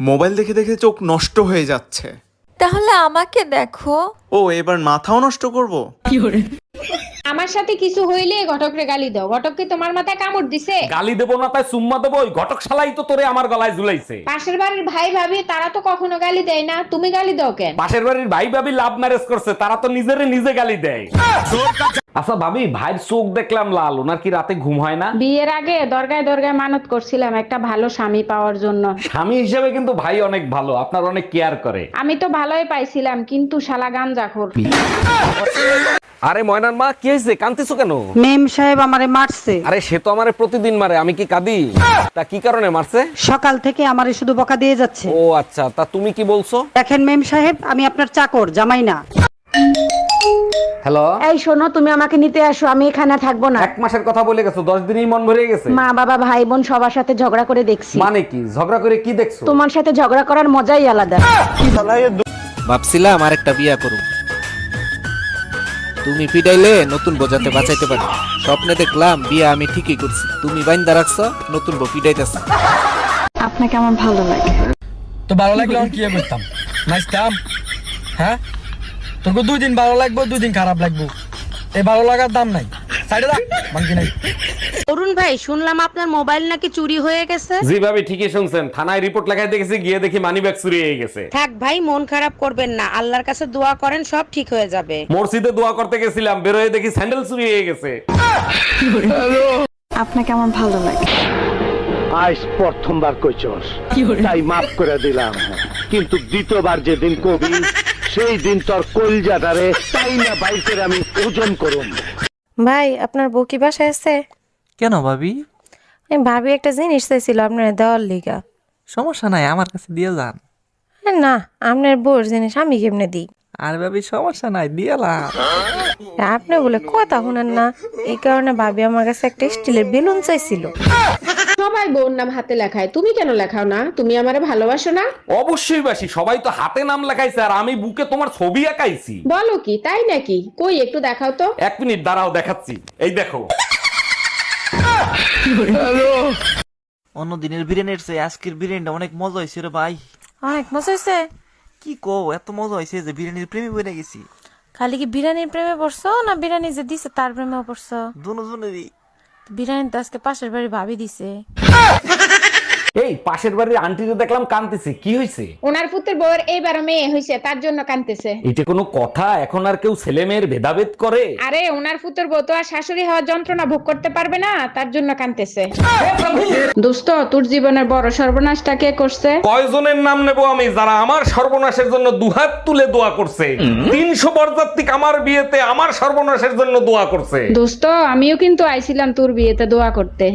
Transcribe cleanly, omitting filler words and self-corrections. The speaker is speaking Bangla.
মোবাইল দেখে দেখে চোখ নষ্ট হয়ে যাচ্ছে। তাহলে আমাকে দেখো। ও এবার মাথাও নষ্ট করব? আমার সাথে কিছু হইলে ঘটকরে গালি দাও। ঘটক কি তোমার মাথায় কামড় দিছে? গালি দেবো না তাই সুম্মা দেবো? ওই ঘটক শালাই তো তোরে আমার গলায় ঝুলাইছে। পাশের বাড়ির ভাই ভাবি তারা তো কখনো গালি দেয় না, তুমি গালি দাও কেন? পাশের বাড়ির ভাই ভাবি লাভ ম্যারেজ করছে, তারা তো নিজেরে নিজে গালি দেয়। আচ্ছা ভাবি, ভাইয়ের চোখ দেখলাম লাল, ওনার কি রাতে ঘুম হয় না? বিয়ের আগে দরগায় দরগায় মানত করছিলাম একটা ভালো স্বামী পাওয়ার জন্য। স্বামী হিসেবে কিন্তু ভাই অনেক ভালো, আপনার অনেক কেয়ার করে। আমি তো ভালোই পাইছিলাম, কিন্তু শালা গাঞ্জাখোর। আরে ময়নার মা, কি হয়েছে? কাঁদতেছো কেন? মেম সাহেব আমারে মারছে। আরে সে তো আমারে প্রতিদিন মারে, আমি কি কাঁদি? তা কি কারণে মারছে? সকাল থেকে আমারে শুধু বকা দিয়ে যাচ্ছে। ও আচ্ছা, তা তুমি কি বলছো? দেখেন মেম সাহেব, আমি আপনার চাকর, জামাই না। হ্যালো, এই শোনো, তুমি আমাকে নিতে আসো, আমি এখানে থাকবো না। 1 মাসের কথা বলে গেছো, 10 দিনেই মন ভরে গেছে। মা বাবা ভাই বোন সবার সাথে ঝগড়া করে দেখছি। মানে কি ঝগড়া করে কি দেখছো? তোমার সাথে ঝগড়া করার মজাই আলাদা। ভাবছিলাম আরেকটা বিয়া করুম, তুমি পিটাইলে নতুন বোঝাতে বাঁচাইতে পারি। স্বপ্নে দেখলাম বিয়া আমি ঠিকই করছি, তুমি বাইন্দা রাখছো, নতুন বউ পিটাইতেছে। আপনাকে আমার ভালো লাগে। তো ভালো লাগলে আমি কি করতাম? নাচতাম? হ্যাঁ, তোকে 2 দিন ভালো লাগবো, 2 দিন খারাপ লাগবো। এই ভালো লাগার দাম নাই, সাইডে রাখ, বাকি নাই। অরুণ ভাই, শুনলাম আপনার মোবাইল নাকি চুরি হয়ে গেছে। জি ভাবি, ঠিকই শুনছেন, থানায় রিপোর্ট লেখাই দেখেছি, গিয়ে দেখি মানিব্যাগ চুরি হয়ে গেছে। থাক ভাই, মন খারাপ করবেন না, আল্লাহর কাছে দোয়া করেন, সব ঠিক হয়ে যাবে। মসজিদে দোয়া করতে গেছিলাম, বেরোয় দেখি স্যান্ডেল চুরি হয়ে গেছে। আপনাকে আমার ভালো লাগে। আজ প্রথমবার কইছস, তাই মাফ করে দিলাম, কিন্তু দ্বিতীয়বার যেদিন কবি সেই দিন তোর কলজাটারে তাই না বাইর করে আমি ওজন করুম। ভাই, আপনার বউ কি বাসায় আছে? কেন ভাবি? আমি ভাবি একটা জিনিস চাইছিল আপনার দেওয়ার লিগা। সমস্যা নাই, আমার কাছে দিয়ে যান। না, আপনার বউর জিনিস আমি কেমনে দিই? আর ভাবি সমস্যা নাই, দিয়েলাম। আপনি বলে কথা শুনেন না, এই কারণে ভাবি আমার কাছে একটা স্টিলের বেলুন চাইছিল। সবাই বোন নাম হাতে লেখায়, তুমি কেন লেখাও না? তুমি আমারে ভালোবাসো না? অবশ্যই বাসি, সবাই তো হাতে নাম লেখাইছে আর আমি বুকে তোমার ছবি আঁকাইছি। বলো কি, তাই নাকি? কই একটু দেখাও তো। 1 মিনিট দাঁড়াও, দেখাচ্ছি, এই দেখো। অন্য দিনের বিরিয়ানির চেয়ে আজকের বিরিয়ানিটা অনেক মজা হয়েছে রে ভাই। অনেক মজা হয়েছে। কি কো, এত মজা হয়েছে যে বিরিয়ানির প্রেমে পড়ে গেছি। খালি কি বিরিয়ানির প্রেমে পড়ছো, না বিরিয়ানি যে দিছে তার প্রেমেও পড়ছো? দুজনেরই। বিরিয়ানি তো আজকে পাশের বাড়ি ভাবি দিছে। এই পাশের বাড়ির আন্টিকে দেখলাম কাঁদতেছে, কি হয়েছে? ওনার পুত্রের বউয়ের এইবার মেয়ে হয়েছে, তার জন্য কাঁদতেছে। এটা কোনো কথা? এখন আর কেউ ছেলে মেয়ের ভেদাভেদ করে? আরে ওনার পুত্রের বউ তো আর শাশুড়ি হওয়ার যন্ত্রণা ভোগ করতে পারবে না, তার জন্য কাঁদতেছে। দোস্ত, তোর জীবনের বড় সর্বনাশটা কে করছে? কয়জনের নাম নেব আমি যারা আমার সর্বনাশের জন্য দুহাত তুলে দোয়া করছে? 300 বরযাত্রী আমার বিয়েতে আমার সর্বনাশের জন্য দোয়া করছে। দোস্ত, আমিও কিন্তু আইছিলাম তোর বিয়েতে দোয়া করতে।